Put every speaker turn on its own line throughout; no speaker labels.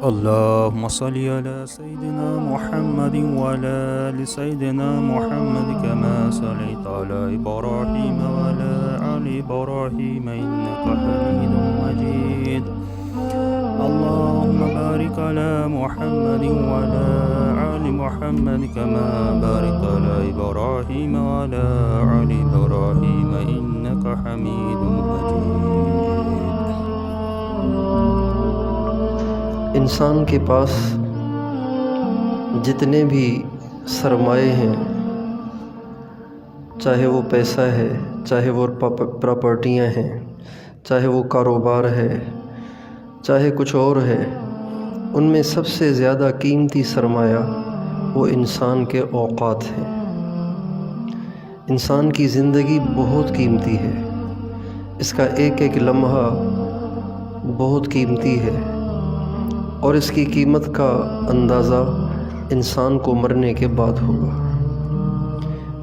اللهم صل على سيدنا محمد وعلى آل سيدنا محمد كما صليت على إبراهيم وعلى آل إبراهيم إنك حميد مجيد. اللهم بارك على محمد وعلى آل محمد كما باركت على إبراهيم وعلى آل إبراهيم إنك حميد مجيد.
انسان کے پاس جتنے بھی سرمایے ہیں، چاہے وہ پیسہ ہے، چاہے وہ پراپرٹیاں ہیں، چاہے وہ کاروبار ہے، چاہے کچھ اور ہے، ان میں سب سے زیادہ قیمتی سرمایہ وہ انسان کے اوقات ہیں۔ انسان کی زندگی بہت قیمتی ہے، اس کا ایک ایک لمحہ بہت قیمتی ہے، اور اس کی قیمت کا اندازہ انسان کو مرنے کے بعد ہوگا۔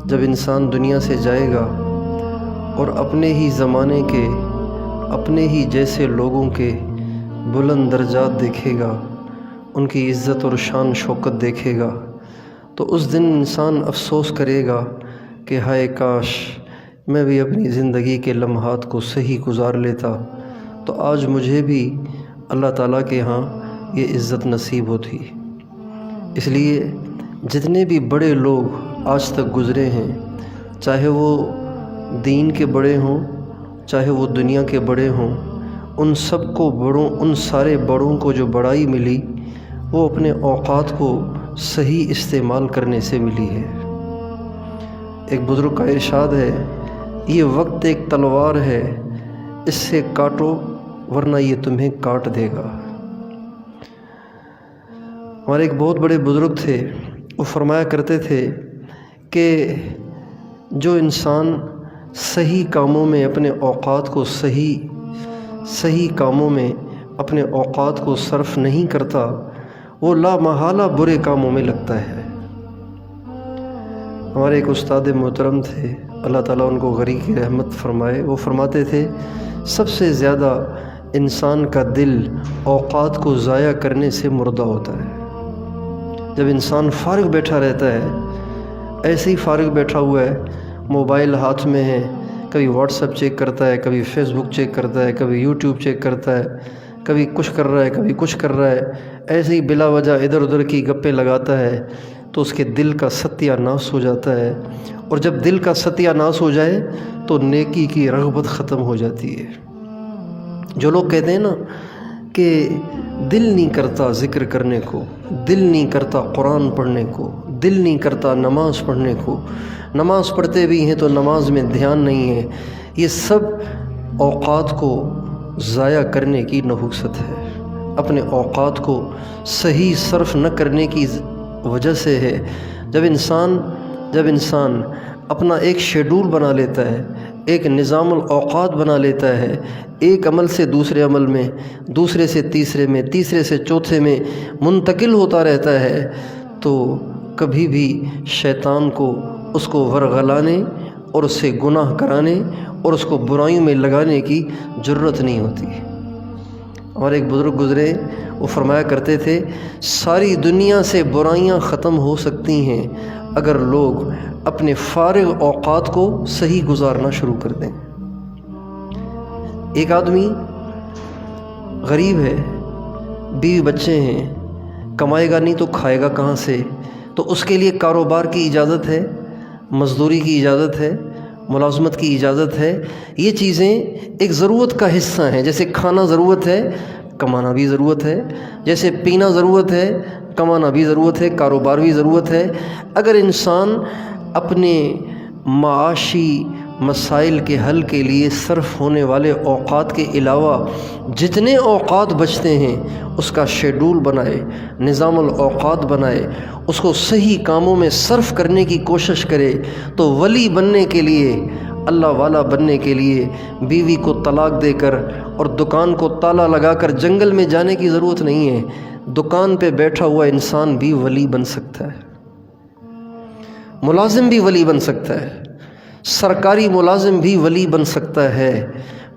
جب انسان دنیا سے جائے گا اور اپنے ہی زمانے کے، اپنے ہی جیسے لوگوں کے بلند درجات دیکھے گا، ان کی عزت اور شان شوکت دیکھے گا، تو اس دن انسان افسوس کرے گا کہ ہائے کاش میں بھی اپنی زندگی کے لمحات کو صحیح گزار لیتا تو آج مجھے بھی اللہ تعالیٰ کے ہاں یہ عزت نصیب ہوتی۔ اس لیے جتنے بھی بڑے لوگ آج تک گزرے ہیں، چاہے وہ دین کے بڑے ہوں، چاہے وہ دنیا کے بڑے ہوں، ان سب کو ان سارے بڑوں کو جو بڑائی ملی وہ اپنے اوقات کو صحیح استعمال کرنے سے ملی ہے۔ ایک بزرگ کا ارشاد ہے، یہ وقت ایک تلوار ہے، اس سے کاٹو ورنہ یہ تمہیں کاٹ دے گا۔ ہمارے ایک بہت بڑے بزرگ تھے، وہ فرمایا کرتے تھے کہ جو انسان صحیح کاموں میں اپنے اوقات کو صحیح کاموں میں اپنے اوقات کو صرف نہیں کرتا، وہ لا محالہ برے کاموں میں لگتا ہے۔ ہمارے ایک استاد محترم تھے، اللہ تعالیٰ ان کو غری کی رحمت فرمائے، وہ فرماتے تھے سب سے زیادہ انسان کا دل اوقات کو ضائع کرنے سے مردہ ہوتا ہے۔ جب انسان فارغ بیٹھا رہتا ہے، ایسے ہی فارغ بیٹھا ہوا ہے، موبائل ہاتھ میں ہے، کبھی واٹس ایپ چیک کرتا ہے، کبھی فیس بک چیک کرتا ہے، کبھی یوٹیوب چیک کرتا ہے، کبھی کچھ کر رہا ہے، کبھی کچھ کر رہا ہے، ایسے ہی بلا وجہ ادھر ادھر کی گپیں لگاتا ہے، تو اس کے دل کا ستیہ ناش ہو جاتا ہے، اور جب دل کا ستیہ ناش ہو جائے تو نیکی کی رغبت ختم ہو جاتی ہے۔ جو لوگ کہتے ہیں نا کہ دل نہیں کرتا ذکر کرنے کو، دل نہیں کرتا قرآن پڑھنے کو، دل نہیں کرتا نماز پڑھنے کو، نماز پڑھتے بھی ہیں تو نماز میں دھیان نہیں ہے، یہ سب اوقات کو ضائع کرنے کی نحوست ہے، اپنے اوقات کو صحیح صرف نہ کرنے کی وجہ سے ہے۔ جب انسان اپنا ایک شیڈول بنا لیتا ہے، ایک نظام الاوقات بنا لیتا ہے، ایک عمل سے دوسرے عمل میں، دوسرے سے تیسرے میں، تیسرے سے چوتھے میں منتقل ہوتا رہتا ہے، تو کبھی بھی شیطان کو اس کو ورغلانے اور اس سے گناہ کرانے اور اس کو برائیوں میں لگانے کی جرت نہیں ہوتی۔ ہمارے ایک بزرگ گزرے، وہ فرمایا کرتے تھے ساری دنیا سے برائیاں ختم ہو سکتی ہیں اگر لوگ اپنے فارغ اوقات کو صحیح گزارنا شروع کر دیں۔ ایک آدمی غریب ہے، بیوی بچے ہیں، کمائے گا نہیں تو کھائے گا کہاں سے؟ تو اس کے لیے کاروبار کی اجازت ہے، مزدوری کی اجازت ہے، ملازمت کی اجازت ہے۔ یہ چیزیں ایک ضرورت کا حصہ ہیں، جیسے کھانا ضرورت ہے، کمانا بھی ضرورت ہے، جیسے پینا ضرورت ہے، کمانا بھی ضرورت ہے، کاروبار بھی ضرورت ہے۔ اگر انسان اپنے معاشی مسائل کے حل کے لیے صرف ہونے والے اوقات کے علاوہ جتنے اوقات بچتے ہیں اس کا شیڈول بنائے، نظام الاوقات بنائے، اس کو صحیح کاموں میں صرف کرنے کی کوشش کرے، تو ولی بننے کے لیے، اللہ والا بننے کے لیے بیوی کو طلاق دے کر اور دکان کو تالا لگا کر جنگل میں جانے کی ضرورت نہیں ہے۔ دکان پہ بیٹھا ہوا انسان بھی ولی بن سکتا ہے، ملازم بھی ولی بن سکتا ہے، سرکاری ملازم بھی ولی بن سکتا ہے،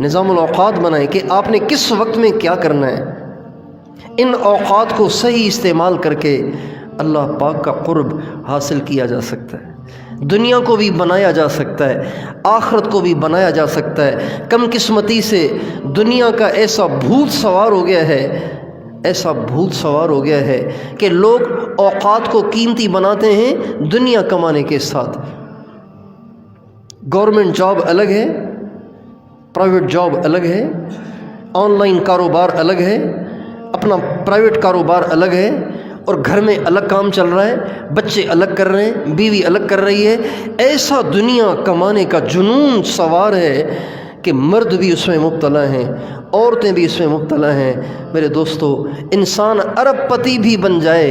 نظام الاوقات بنائیں کہ آپ نے کس وقت میں کیا کرنا ہے۔ ان اوقات کو صحیح استعمال کر کے اللہ پاک کا قرب حاصل کیا جا سکتا ہے، دنیا کو بھی بنایا جا سکتا ہے، آخرت کو بھی بنایا جا سکتا ہے۔ کم قسمتی سے دنیا کا ایسا بھوت سوار ہو گیا ہے، ایسا بھوت سوار ہو گیا ہے کہ لوگ اوقات کو قیمتی بناتے ہیں دنیا کمانے کے ساتھ۔ گورنمنٹ جاب الگ ہے، پرائیویٹ جاب الگ ہے، آن لائن کاروبار الگ ہے، اپنا پرائیویٹ کاروبار الگ ہے، اور گھر میں الگ کام چل رہا ہے، بچے الگ کر رہے ہیں، بیوی الگ کر رہی ہے۔ ایسا دنیا کمانے کا جنون سوار ہے کہ مرد بھی اس میں مبتلا ہیں، عورتیں بھی اس میں مبتلا ہیں۔ میرے دوستو، انسان ارب پتی بھی بن جائے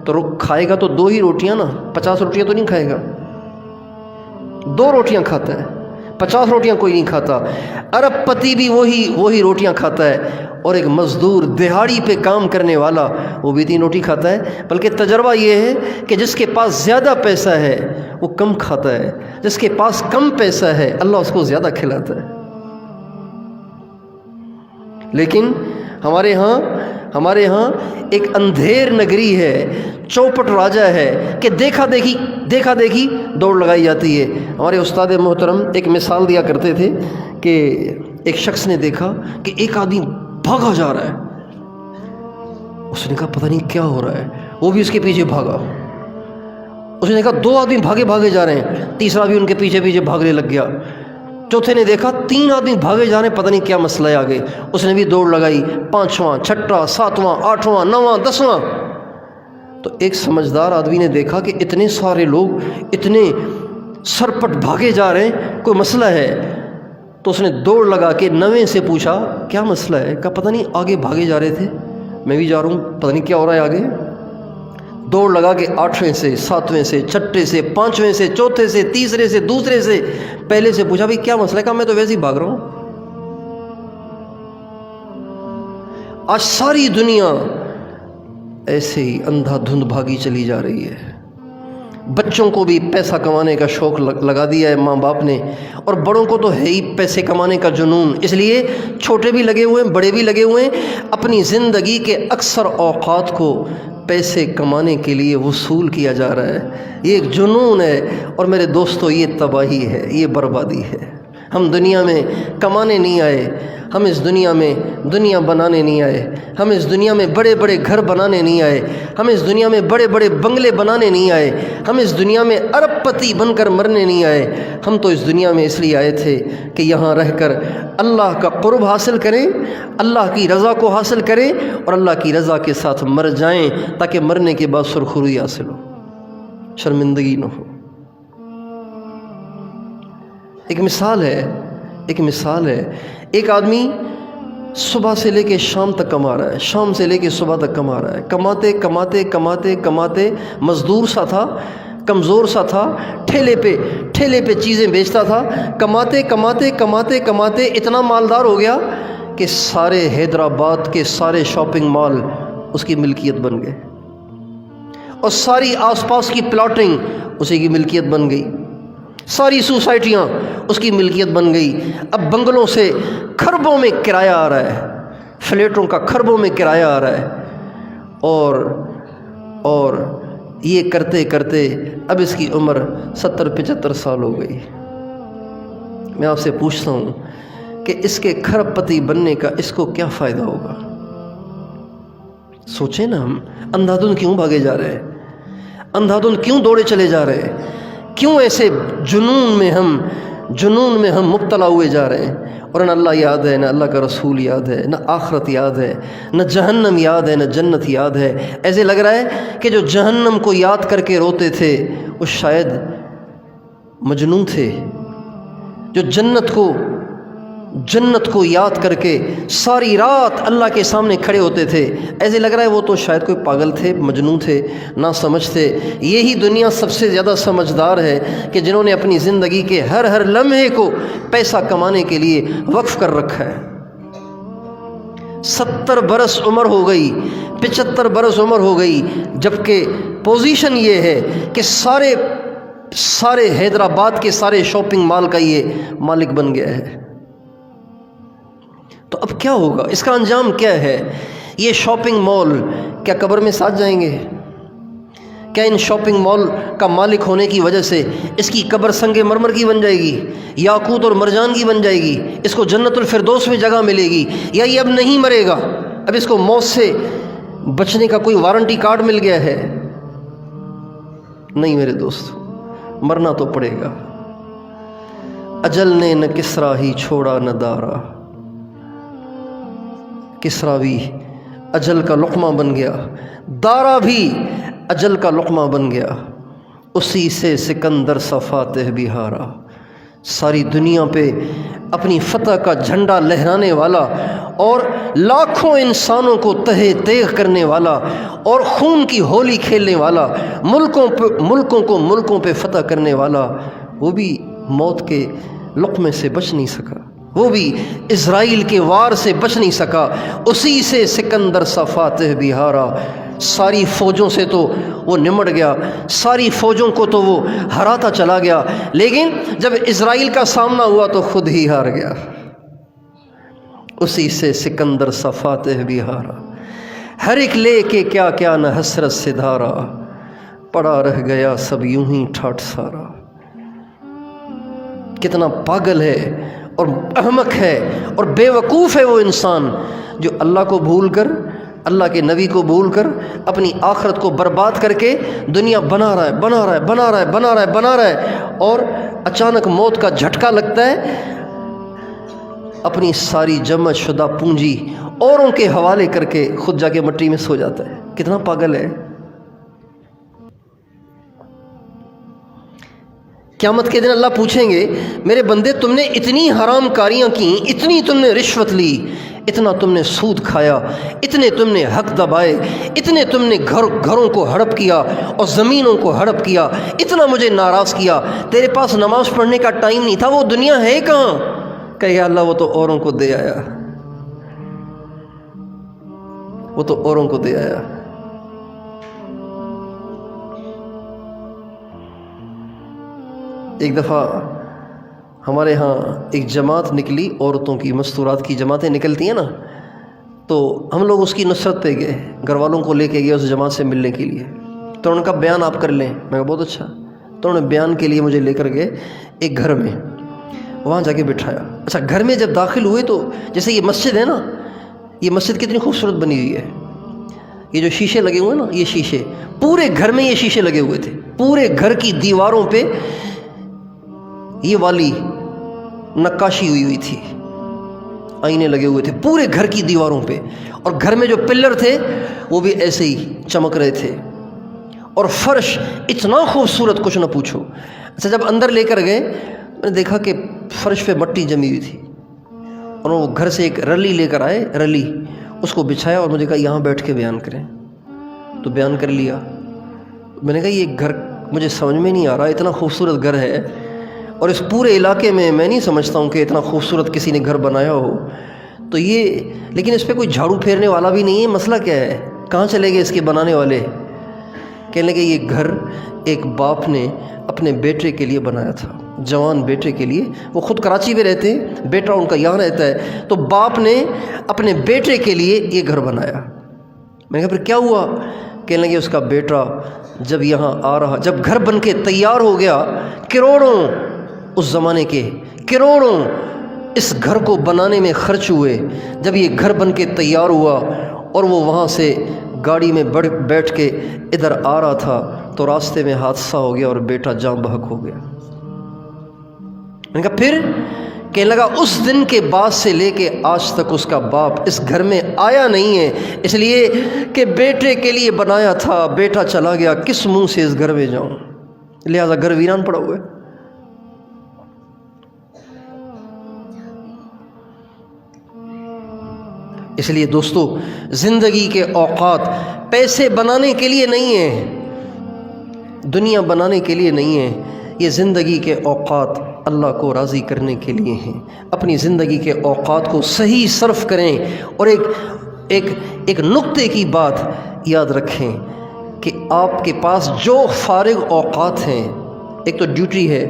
تو کھائے گا تو 2 ہی روٹیاں نا، 50 روٹیاں تو نہیں کھائے گا، 2 روٹیاں کھاتا ہے، 50 روٹیاں کوئی نہیں کھاتا۔ ارب پتی بھی وہی روٹیاں کھاتا ہے، اور ایک مزدور دہاڑی پہ کام کرنے والا وہ بھی 3 روٹی کھاتا ہے۔ بلکہ تجربہ یہ ہے کہ جس کے پاس زیادہ پیسہ ہے وہ کم کھاتا ہے، جس کے پاس کم پیسہ ہے اللہ اس کو زیادہ کھلاتا ہے۔ لیکن ہمارے ہاں ایک اندھیر نگری ہے، چوپٹ راجہ ہے کہ دیکھا دیکھی دوڑ لگائی جاتی ہے۔ ہمارے استاد محترم ایک مثال دیا کرتے تھے کہ ایک شخص نے دیکھا کہ ایک آدمی بھاگا جا رہا ہے، اس نے کہا پتہ نہیں کیا ہو رہا ہے، وہ بھی اس کے پیچھے بھاگا۔ اس نے کہا 2 آدمی بھاگے جا رہے ہیں، تیسرا بھی ان کے پیچھے بھاگنے لگ گیا۔ چوتھے نے دیکھا 3 آدمی بھاگے جا رہے ہیں، پتہ نہیں کیا مسئلہ ہے آگے، اس نے بھی دوڑ لگائی، 5واں، 6واں، 7واں، 8واں، 9واں، 10واں۔ تو ایک سمجھدار آدمی نے دیکھا کہ اتنے سارے لوگ اتنے سرپٹ بھاگے جا رہے ہیں، کوئی مسئلہ ہے۔ تو اس نے دوڑ لگا کے 9ویں سے پوچھا کیا مسئلہ ہے؟ کہا پتہ نہیں آگے بھاگے جا رہے تھے، میں بھی جا رہا ہوں، پتہ نہیں کیا ہو رہا ہے آگے۔ دوڑ لگا کے 8ویں سے، 7ویں سے، 6ٹھے سے، 5ویں سے، 4تھے سے، تیسرے سے، دوسرے سے، پہلے سے پوچھا بھائی کیا مسئلہ ہے؟ کہا میں تو ویسے ہی بھاگ رہا ہوں۔ آج ساری دنیا ایسے ہی اندھا دھند بھاگی چلی جا رہی ہے۔ بچوں کو بھی پیسہ کمانے کا شوق لگا دیا ہے ماں باپ نے، اور بڑوں کو تو ہے ہی پیسے کمانے کا جنون، اس لیے چھوٹے بھی لگے ہوئے ہیں، بڑے بھی لگے ہوئے ہیں، اپنی زندگی کے اکثر اوقات کو پیسے کمانے کے لیے وصول کیا جا رہا ہے۔ یہ ایک جنون ہے، اور میرے دوستو یہ تباہی ہے، یہ بربادی ہے۔ ہم دنیا میں کمانے نہیں آئے، ہم اس دنیا میں دنیا بنانے نہیں آئے، ہم اس دنیا میں بڑے بڑے گھر بنانے نہیں آئے، ہم اس دنیا میں بڑے بڑے بنگلے بنانے نہیں آئے، ہم اس دنیا میں ارب پتی بن کر مرنے نہیں آئے۔ ہم تو اس دنیا میں اس لیے آئے تھے کہ یہاں رہ کر اللہ کا قرب حاصل کریں، اللہ کی رضا کو حاصل کریں، اور اللہ کی رضا کے ساتھ مر جائیں، تاکہ مرنے کے بعد سرخروئی حاصل ہو، شرمندگی نہ ہو۔ ایک مثال ہے، ایک آدمی صبح سے لے کے شام تک کما رہا ہے، شام سے لے کے صبح تک کما رہا ہے، کماتے مزدور سا تھا، کمزور سا تھا، ٹھیلے پہ چیزیں بیچتا تھا، کماتے اتنا مالدار ہو گیا کہ سارے حیدرآباد کے سارے شاپنگ مال اس کی ملکیت بن گئے، اور ساری آس پاس کی پلاٹنگ اسی کی ملکیت بن گئی، ساری سوسائٹیاں اس کی ملکیت بن گئی۔ اب بنگلوں سے کھربوں میں کرایہ آ رہا ہے، فلیٹوں کا کھربوں میں کرایہ آ رہا ہے، اور یہ کرتے اب اس کی عمر 70-75 سال ہو گئی۔ میں آپ سے پوچھتا ہوں کہ اس کے کھرب پتی بننے کا اس کو کیا فائدہ ہوگا؟ سوچیں نا، ہم اندھا دھند کیوں بھاگے جا رہے ہیں؟ اندھا دھند کیوں دوڑے چلے جا رہے ہیں؟ کیوں ایسے جنون میں ہم مبتلا ہوئے جا رہے ہیں؟ اور نہ اللہ یاد ہے، نہ اللہ کا رسول یاد ہے، نہ آخرت یاد ہے، نہ جہنم یاد ہے، نہ جنت یاد ہے۔ ایسے لگ رہا ہے کہ جو جہنم کو یاد کر کے روتے تھے وہ شاید مجنون تھے، جو جنت کو یاد کر کے ساری رات اللہ کے سامنے کھڑے ہوتے تھے، ایسے لگ رہا ہے وہ تو شاید کوئی پاگل تھے، مجنون تھے، نہ سمجھ تھے۔ یہی دنیا سب سے زیادہ سمجھدار ہے کہ جنہوں نے اپنی زندگی کے ہر لمحے کو پیسہ کمانے کے لیے وقف کر رکھا ہے۔ 70 برس عمر ہو گئی، 75 برس عمر ہو گئی، جبکہ پوزیشن یہ ہے کہ سارے حیدرآباد کے سارے شاپنگ مال کا یہ مالک بن گیا ہے۔ تو اب کیا ہوگا؟ اس کا انجام کیا ہے؟ یہ شاپنگ مال کیا قبر میں ساتھ جائیں گے؟ کیا ان شاپنگ مال کا مالک ہونے کی وجہ سے اس کی قبر سنگ مرمر کی بن جائے گی، یاقوت اور مرجان کی بن جائے گی، اس کو جنت الفردوس میں جگہ ملے گی؟ یا یہ اب نہیں مرے گا، اب اس کو موت سے بچنے کا کوئی وارنٹی کارڈ مل گیا ہے؟ نہیں میرے دوست، مرنا تو پڑے گا۔ اجل نے نہ کسرا ہی چھوڑا نہ دارا، کسرا بھی اجل کا لقمہ بن گیا، دارا بھی اجل کا لقمہ بن گیا، اسی سے سکندر سا فاتح بھی ہارا۔ ساری دنیا پہ اپنی فتح کا جھنڈا لہرانے والا اور لاکھوں انسانوں کو تہہ تیغ کرنے والا اور خون کی ہولی کھیلنے والا، ملکوں پہ فتح کرنے والا، وہ بھی موت کے لقمے سے بچ نہیں سکا، وہ بھی اسرائیل کے وار سے بچ نہیں سکا، اسی سے سکندر سا فاتح بھی ہارا۔ ساری فوجوں سے تو وہ نمٹ گیا، ساری فوجوں کو تو وہ ہراتا چلا گیا، لیکن جب اسرائیل کا سامنا ہوا تو خود ہی ہار گیا، اسی سے سکندر سا فاتح بھی ہارا۔ ہر ایک لے کے کیا کیا نہ حسرت سے دھارا، پڑا رہ گیا سب یوں ہی ٹھاٹ سارا۔ کتنا پاگل ہے اور احمق ہے اور بے وقوف ہے وہ انسان جو اللہ کو بھول کر، اللہ کے نبی کو بھول کر، اپنی آخرت کو برباد کر کے دنیا بنا رہا ہے اور اچانک موت کا جھٹکا لگتا ہے، اپنی ساری جمع شدہ پونجی اوروں کے حوالے کر کے خود جا کے مٹی میں سو جاتا ہے۔ کتنا پاگل ہے۔ قیامت کے دن اللہ پوچھیں گے، میرے بندے تم نے اتنی حرام کاریاں کی، اتنی تم نے رشوت لی، اتنا تم نے سود کھایا، اتنے تم نے حق دبائے، اتنے تم نے گھروں کو ہڑپ کیا اور زمینوں کو ہڑپ کیا، اتنا مجھے ناراض کیا، تیرے پاس نماز پڑھنے کا ٹائم نہیں تھا، وہ دنیا ہے کہاں؟ کہ یا اللہ وہ تو اوروں کو دے آیا، وہ تو اوروں کو دے آیا۔ ایک دفعہ ہمارے ہاں ایک جماعت نکلی، عورتوں کی مستورات کی جماعتیں نکلتی ہیں نا، تو ہم لوگ اس کی نصرت پہ گئے، گھر والوں کو لے کے گئے اس جماعت سے ملنے کے لیے۔ تو انہوں نے کہا بیان آپ کر لیں، میں کہا بہت اچھا۔ تو انہوں نے بیان کے لیے مجھے لے کر گئے ایک گھر میں، وہاں جا کے بٹھایا۔ اچھا گھر میں جب داخل ہوئے تو جیسے یہ مسجد ہے نا، یہ مسجد کتنی خوبصورت بنی ہوئی ہے، یہ جو شیشے لگے ہوئے نا، یہ شیشے پورے گھر میں، یہ شیشے لگے ہوئے تھے پورے گھر کی دیواروں پہ، یہ والی نقاشی ہوئی تھی، آئینے لگے ہوئے تھے پورے گھر کی دیواروں پہ، اور گھر میں جو پلر تھے وہ بھی ایسے ہی چمک رہے تھے، اور فرش اتنا خوبصورت کچھ نہ پوچھو۔ اچھا جب اندر لے کر گئے، میں نے دیکھا کہ فرش پہ مٹی جمی ہوئی تھی، اور وہ گھر سے ایک رلی لے کر آئے، رلی اس کو بچھایا اور مجھے کہا یہاں بیٹھ کے بیان کریں۔ تو بیان کر لیا۔ میں نے کہا یہ گھر مجھے سمجھ میں نہیں آ رہا، اتنا خوبصورت گھر ہے، اور اس پورے علاقے میں نہیں سمجھتا ہوں کہ اتنا خوبصورت کسی نے گھر بنایا ہو، تو یہ لیکن اس پہ کوئی جھاڑو پھیرنے والا بھی نہیں ہے، مسئلہ کیا ہے، کہاں چلے گئے اس کے بنانے والے؟ کہنے لگے یہ گھر ایک باپ نے اپنے بیٹے کے لیے بنایا تھا، جوان بیٹے کے لیے، وہ خود کراچی میں رہتے ہیں، بیٹا ان کا یہاں رہتا ہے، تو باپ نے اپنے بیٹے کے لیے یہ گھر بنایا۔ میں نے کہا پھر کیا ہوا؟ کہنے لگے اس کا بیٹا جب یہاں آ رہا، جب گھر بن کے تیار ہو گیا، کروڑوں اس زمانے کے کروڑوں اس گھر کو بنانے میں خرچ ہوئے، جب یہ گھر بن کے تیار ہوا اور وہ وہاں سے گاڑی میں بیٹھ کے ادھر آ رہا تھا تو راستے میں حادثہ ہو گیا اور بیٹا جاں بحق ہو گیا۔ میں نے کہا پھر؟ کہنے لگا اس دن کے بعد سے لے کے آج تک اس کا باپ اس گھر میں آیا نہیں ہے، اس لیے کہ بیٹے کے لیے بنایا تھا، بیٹا چلا گیا، کس منہ سے اس گھر میں جاؤں، لہذا گھر ویران پڑا ہوا ہے۔ اس لیے دوستو زندگی کے اوقات پیسے بنانے کے لیے نہیں ہیں، دنیا بنانے کے لیے نہیں ہیں، یہ زندگی کے اوقات اللہ کو راضی کرنے کے لیے ہیں۔ اپنی زندگی کے اوقات کو صحیح صرف کریں، اور ایک نقطے کی بات یاد رکھیں کہ آپ کے پاس جو فارغ اوقات ہیں ایک تو ڈیوٹی ہے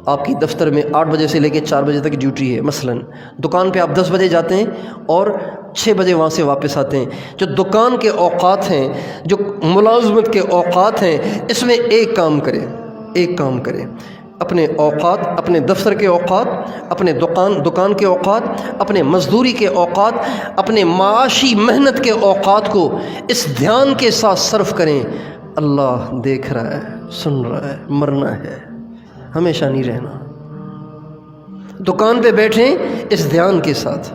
آپ کی دفتر میں 8 بجے سے لے کے 4 بجے تک ڈیوٹی ہے، مثلاً دکان پہ آپ 10 بجے جاتے ہیں اور 6 بجے وہاں سے واپس آتے ہیں۔ جو دکان کے اوقات ہیں، جو ملازمت کے اوقات ہیں، اس میں ایک کام کریں، اپنے اوقات، اپنے دفتر کے اوقات، اپنے دکان کے اوقات، اپنے مزدوری کے اوقات، اپنے معاشی محنت کے اوقات کو اس دھیان کے ساتھ صرف کریں، اللہ دیکھ رہا ہے، سن رہا ہے، مرنا ہے، ہمیشہ نہیں رہنا۔ دکان پہ بیٹھیں اس دھیان کے ساتھ،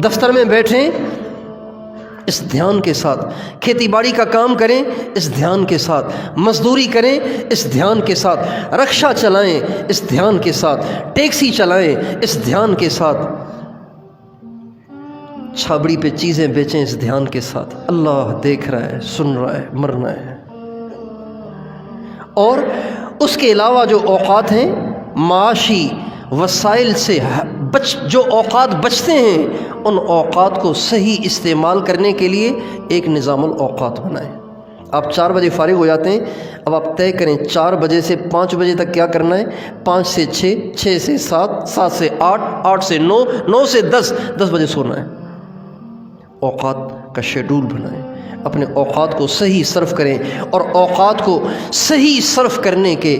دفتر میں بیٹھیں اس دھیان کے ساتھ، کھیتی باڑی کا کام کریں اس دھیان کے ساتھ، مزدوری کریں اس دھیان کے ساتھ، رکشہ چلائیں اس دھیان کے ساتھ، ٹیکسی چلائیں اس دھیان کے ساتھ، چھابڑی پہ چیزیں بیچیں اس دھیان کے ساتھ، اللہ دیکھ رہا ہے، سن رہا ہے، مرنا ہے۔ اور اس کے علاوہ جو اوقات ہیں معاشی وسائل سے جو اوقات بچتے ہیں، ان اوقات کو صحیح استعمال کرنے کے لیے ایک نظام الاوقات بنائیں۔ آپ 4 بجے فارغ ہو جاتے ہیں، اب آپ طے کریں 4 بجے سے 5 بجے تک کیا کرنا ہے، 5 سے 6، 6 سے 7، 7 سے 8، 8 سے 9، 9 سے 10، 10 بجے سونا ہے۔ اوقات کا شیڈول بنائیں، اپنے اوقات کو صحیح صرف کریں، اور اوقات کو صحیح صرف کرنے کے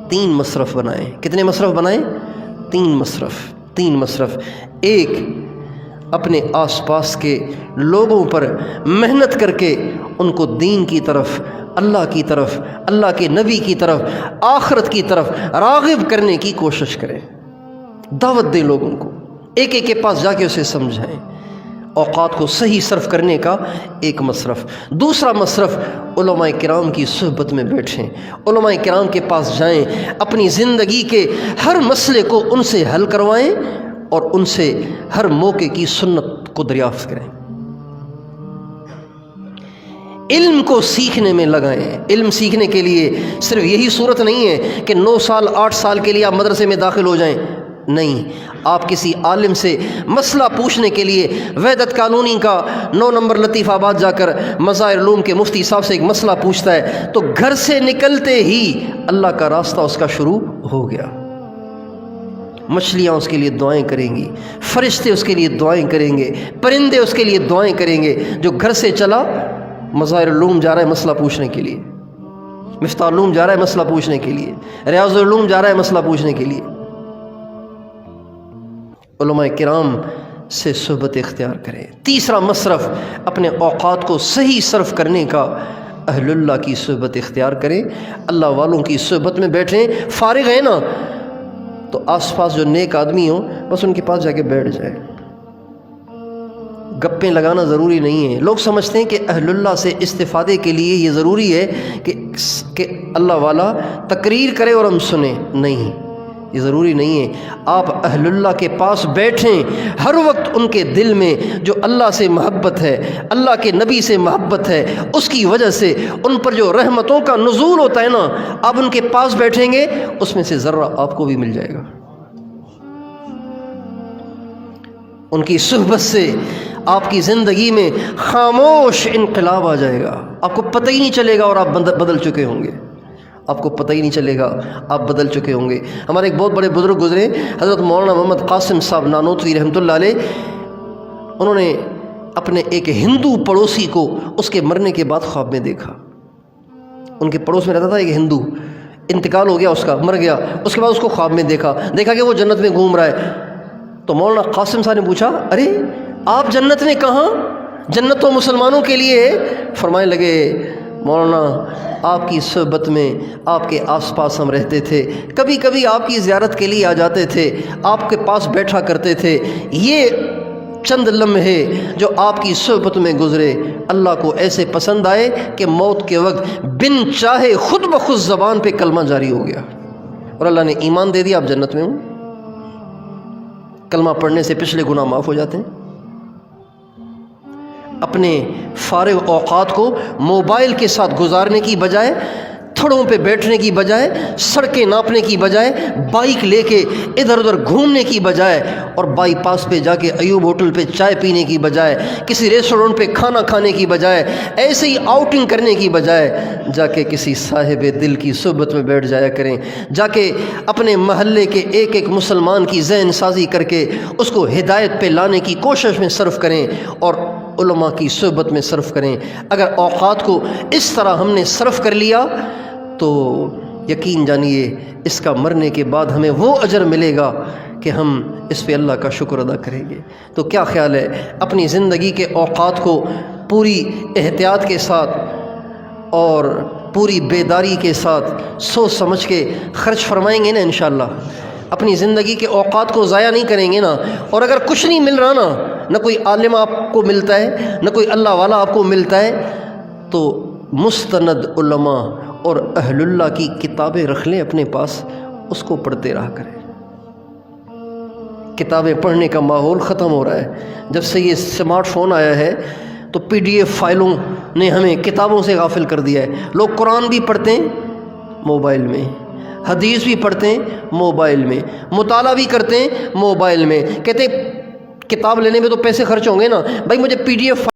3 مصرف بنائیں۔ کتنے مصرف بنائیں؟ 3 مصرف۔ ایک، اپنے آس پاس کے لوگوں پر محنت کر کے ان کو دین کی طرف، اللہ کی طرف، اللہ کے نبی کی طرف، آخرت کی طرف راغب کرنے کی کوشش کریں، دعوت دیں لوگوں کو، ایک ایک کے پاس جا کے اسے سمجھائیں۔ اوقات کو صحیح صرف کرنے کا ایک مصرف۔ دوسرا مصرف، علماء کرام کی صحبت میں بیٹھیں، علماء کرام کے پاس جائیں، اپنی زندگی کے ہر مسئلے کو ان سے حل کروائیں اور ان سے ہر موقع کی سنت کو دریافت کریں۔ علم کو سیکھنے میں لگائیں۔ علم سیکھنے کے لیے صرف یہی صورت نہیں ہے کہ 9 سال 8 سال کے لیے آپ مدرسے میں داخل ہو جائیں، نہیں، آپ کسی عالم سے مسئلہ پوچھنے کے لیے وحدت قانونی کا 9 نمبر لطیف آباد جا کر مظاہر علوم کے مفتی صاحب سے ایک مسئلہ پوچھتا ہے تو گھر سے نکلتے ہی اللہ کا راستہ اس کا شروع ہو گیا۔ مچھلیاں اس کے لیے دعائیں کریں گی، فرشتے اس کے لیے دعائیں کریں گے، پرندے اس کے لیے دعائیں کریں گے۔ جو گھر سے چلا مظاہر علوم جا رہا ہے مسئلہ پوچھنے کے لیے، مفتاح علوم جا رہا ہے مسئلہ پوچھنے کے لیے، ریاض علوم جا رہا ہے مسئلہ پوچھنے کے لیے۔ علماء کرام سے صحبت اختیار کریں۔ تیسرا مصرف، اپنے اوقات کو صحیح صرف کرنے کا اہل اللہ کی صحبت اختیار کریں، اللہ والوں کی صحبت میں بیٹھیں۔ فارغ ہیں نا تو آس پاس جو نیک آدمی ہوں بس ان کے پاس جا کے بیٹھ جائیں۔ گپیں لگانا ضروری نہیں ہے۔ لوگ سمجھتے ہیں کہ اہل اللہ سے استفادے کے لیے یہ ضروری ہے کہ اللہ والا تقریر کرے اور ہم سنیں، نہیں، یہ ضروری نہیں ہے۔ آپ اہل اللہ کے پاس بیٹھیں، ہر وقت ان کے دل میں جو اللہ سے محبت ہے، اللہ کے نبی سے محبت ہے، اس کی وجہ سے ان پر جو رحمتوں کا نزول ہوتا ہے نا، آپ ان کے پاس بیٹھیں گے اس میں سے ذرہ آپ کو بھی مل جائے گا۔ ان کی صحبت سے آپ کی زندگی میں خاموش انقلاب آ جائے گا، آپ کو پتہ ہی نہیں چلے گا اور آپ بدل چکے ہوں گے، آپ کو پتہ ہی نہیں چلے گا آپ بدل چکے ہوں گے۔ ہمارے ایک بہت بڑے بزرگ گزرے، حضرت مولانا محمد قاسم صاحب نانوتوی رحمۃ اللہ علیہ، انہوں نے اپنے ایک ہندو پڑوسی کو اس کے مرنے کے بعد خواب میں دیکھا۔ ان کے پڑوس میں رہتا تھا ایک ہندو، انتقال ہو گیا، اس کا مر گیا، اس کے بعد اس کو خواب میں دیکھا کہ وہ جنت میں گھوم رہا ہے۔ تو مولانا قاسم صاحب نے پوچھا، ارے آپ جنت میں کہاں؟ جنت تو مسلمانوں کے لیے ہے۔ فرمانے لگے، مولانا آپ کی صحبت میں آپ کے آس پاس ہم رہتے تھے، کبھی کبھی آپ کی زیارت کے لیے آ جاتے تھے، آپ کے پاس بیٹھا کرتے تھے۔ یہ چند لمحے جو آپ کی صحبت میں گزرے اللہ کو ایسے پسند آئے کہ موت کے وقت بن چاہے خود بخود زبان پہ کلمہ جاری ہو گیا اور اللہ نے ایمان دے دیا، آپ جنت میں ہوں۔ کلمہ پڑھنے سے پچھلے گناہ معاف ہو جاتے ہیں۔ اپنے فارغ اوقات کو موبائل کے ساتھ گزارنے کی بجائے پتھروں پہ بیٹھنے کی بجائے، سڑکیں ناپنے کی بجائے، بائک لے کے ادھر ادھر گھومنے کی بجائے، اور بائی پاس پہ جا کے ایوب ہوٹل پہ چائے پینے کی بجائے، کسی ریسٹورنٹ پہ کھانا کھانے کی بجائے، ایسے ہی آؤٹنگ کرنے کی بجائے جا کے کسی صاحب دل کی صحبت میں بیٹھ جایا کریں، جا کے اپنے محلے کے ایک ایک مسلمان کی ذہن سازی کر کے اس کو ہدایت پہ لانے کی کوشش میں صرف کریں اور علماء کی صحبت میں صرف کریں۔ اگر اوقات کو اس طرح ہم نے صرف کر لیا تو یقین جانیے اس کا مرنے کے بعد ہمیں وہ اجر ملے گا کہ ہم اس پہ اللہ کا شکر ادا کریں گے۔ تو کیا خیال ہے اپنی زندگی کے اوقات کو پوری احتیاط کے ساتھ اور پوری بیداری کے ساتھ سوچ سمجھ کے خرچ فرمائیں گے نا انشاءاللہ؟ اپنی زندگی کے اوقات کو ضائع نہیں کریں گے نا؟ اور اگر کچھ نہیں مل رہا نا، نہ کوئی عالم آپ کو ملتا ہے، نہ کوئی اللہ والا آپ کو ملتا ہے، تو مستند علماء اور اہل اللہ کی کتابیں رکھ لیں اپنے پاس، اس کو پڑھتے رہا کریں۔ کتابیں پڑھنے کا ماحول ختم ہو رہا ہے۔ جب سے یہ اسمارٹ فون آیا ہے تو PDF فائلوں نے ہمیں کتابوں سے غافل کر دیا ہے۔ لوگ قرآن بھی پڑھتے ہیں موبائل میں، حدیث بھی پڑھتے ہیں موبائل میں، مطالعہ بھی کرتے ہیں موبائل میں، کہتے ہیں کتاب لینے میں تو پیسے خرچ ہوں گے نا، بھائی مجھے PDF